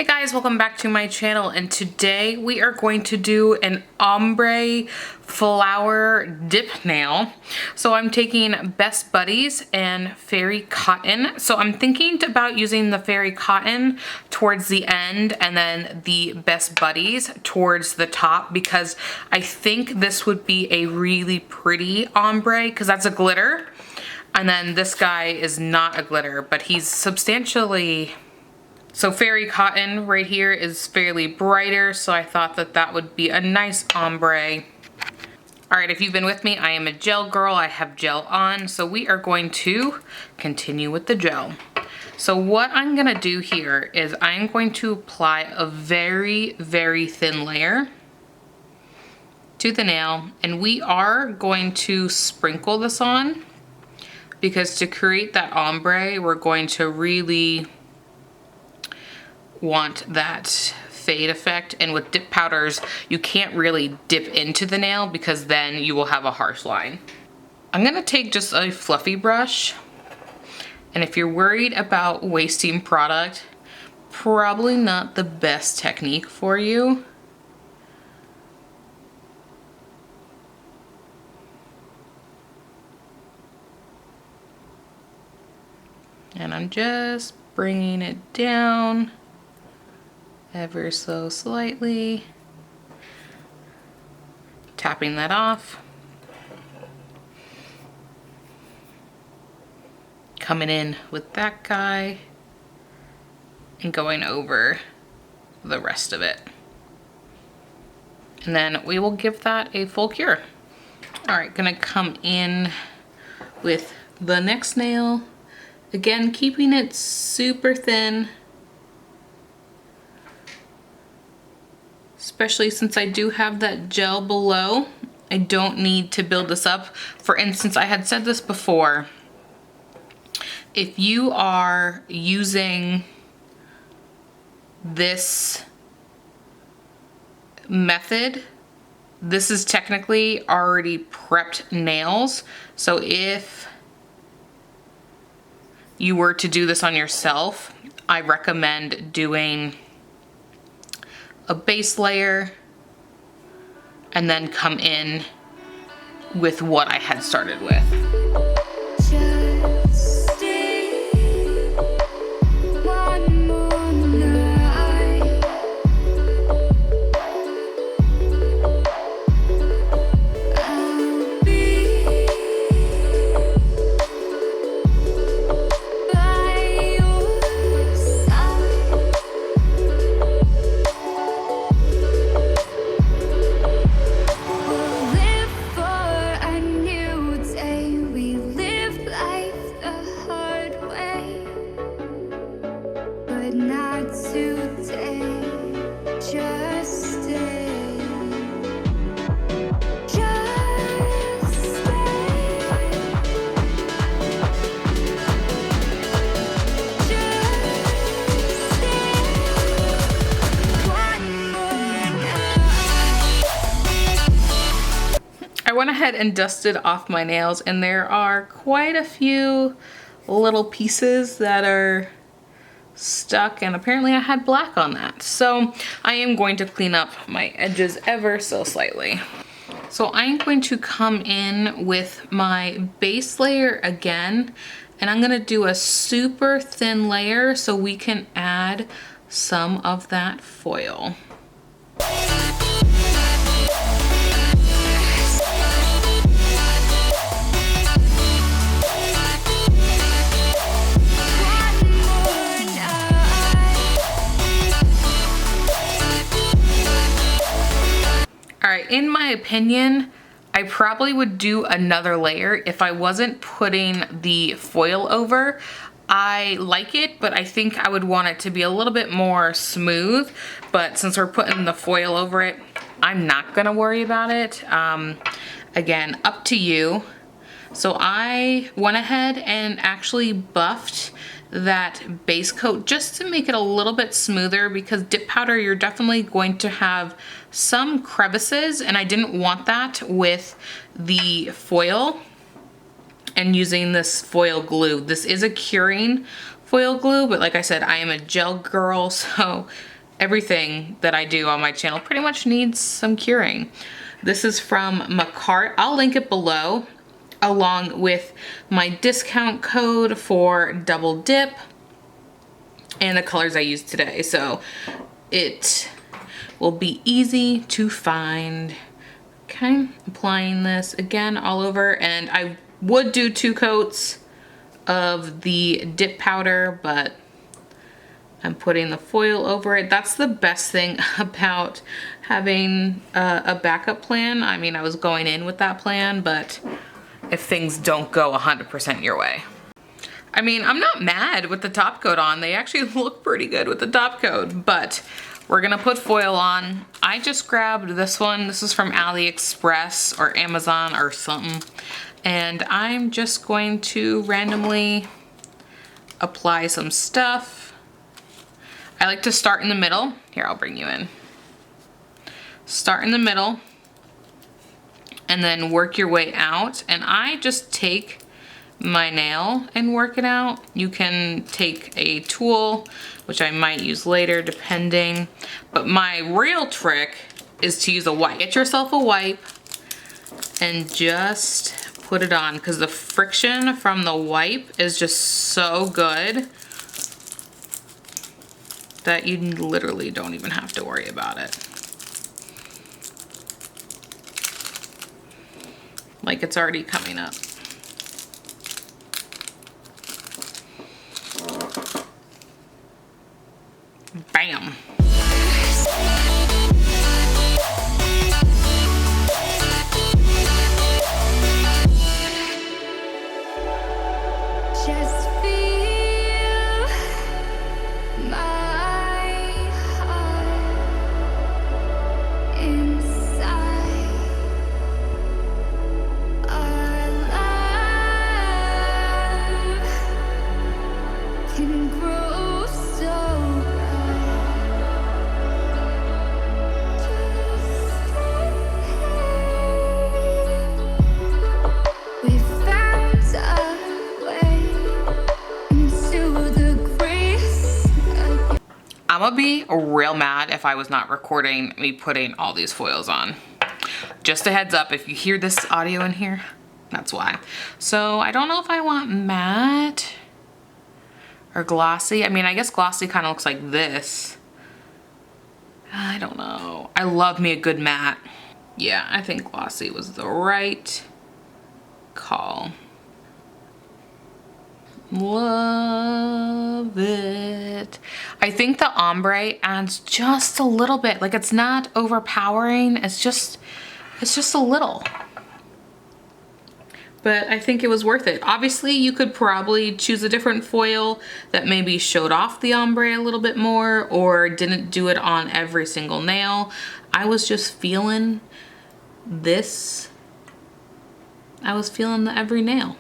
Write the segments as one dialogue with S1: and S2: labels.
S1: Hi guys, welcome back to my channel, and today we are going to do an ombre flower dip nail. So I'm taking Best Buddies and Fairy Cotton. So I'm thinking about using the Fairy Cotton towards the end and then the Best Buddies towards the top, because I think this would be a really pretty ombre because that's a glitter. And then this guy is not a glitter, but he's substantially... So Fairy Cotton right here is fairly brighter, so I thought that that would be a nice ombre. All right, if you've been with me, I am a gel girl. I have gel on, so we are going to continue with the gel. So what I'm gonna do here is I'm going to apply a very, very thin layer to the nail, and we are going to sprinkle this on, because to create that ombre, we're going to really want that fade effect. And with dip powders, you can't really dip into the nail because then you will have a harsh line. I'm gonna take just a fluffy brush, and if you're worried about wasting product, probably not the best technique for you. And I'm just bringing it down ever so slightly, tapping that off, coming in with that guy and going over the rest of it. And then we will give that a full cure. All right, gonna come in with the next nail. Again, keeping it super thin, especially since I do have that gel below. I don't need to build this up. For instance, I had said this before, if you are using this method, this is technically already prepped nails. So if you were to do this on yourself, I recommend doing a base layer and then come in with what I had started with. I went ahead and dusted off my nails, and there are quite a few little pieces that are stuck, and apparently I had black on that. So I am going to clean up my edges ever so slightly. So I'm going to come in with my base layer again, and I'm gonna do a super thin layer so we can add some of that foil. In my opinion, I probably would do another layer if I wasn't putting the foil over. I like it, but I think I would want it to be a little bit more smooth. But since we're putting the foil over it, I'm not gonna worry about it. Again, up to you. So I went ahead and actually buffed that base coat just to make it a little bit smoother, because dip powder, you're definitely going to have some crevices, and I didn't want that with the foil and using this foil glue. This is a curing foil glue, but like I said, I am a gel girl, so everything that I do on my channel pretty much needs some curing. This is from Macart. I'll link it below, along with my discount code for double dip and the colors I used today. So it will be easy to find. Okay, applying this again all over, and I would do 2 coats of the dip powder, but I'm putting the foil over it. That's the best thing about having a backup plan. I mean, I was going in with that plan, but if things don't go 100% your way. I mean, I'm not mad with the top coat on. They actually look pretty good with the top coat, but we're gonna put foil on. I just grabbed this one. This is from AliExpress or Amazon or something. And I'm just going to randomly apply some stuff. I like to start in the middle. Here, I'll bring you in. Start in the middle and then work your way out. And I just take my nail and work it out. You can take a tool, which I might use later depending. But my real trick is to use a wipe. Get yourself a wipe and just put it on, because the friction from the wipe is just so good that you literally don't even have to worry about it. Like it's already coming up. Bam.
S2: Just feel my heart inside. Our love can grow so bright. Just we found a way into the grace again.
S1: I'm gonna be real mad if I was not recording me putting all these foils on. Just a heads up, if you hear this audio in here, that's why. So I don't know if I want matte or glossy. I mean, I guess glossy kind of looks like this. I don't know. I love me a good matte. Yeah, I think glossy was the right call. Love it. I think the ombre adds just a little bit. Like, it's not overpowering. It's just a little. But I think it was worth it. Obviously, you could probably choose a different foil that maybe showed off the ombre a little bit more or didn't do it on every single nail. I was just feeling this. I was feeling the every nail.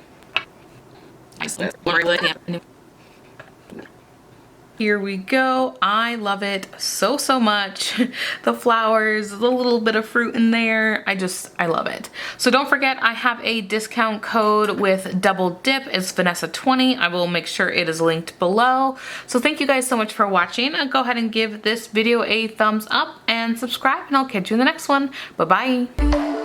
S1: Here we go. I love it so, so much. The flowers, the little bit of fruit in there. I love it. So don't forget, I have a discount code with double dip. It's Vanessa20. I will make sure it is linked below. So thank you guys so much for watching. Go ahead and give this video a thumbs up and subscribe, and I'll catch you in the next one. Bye-bye.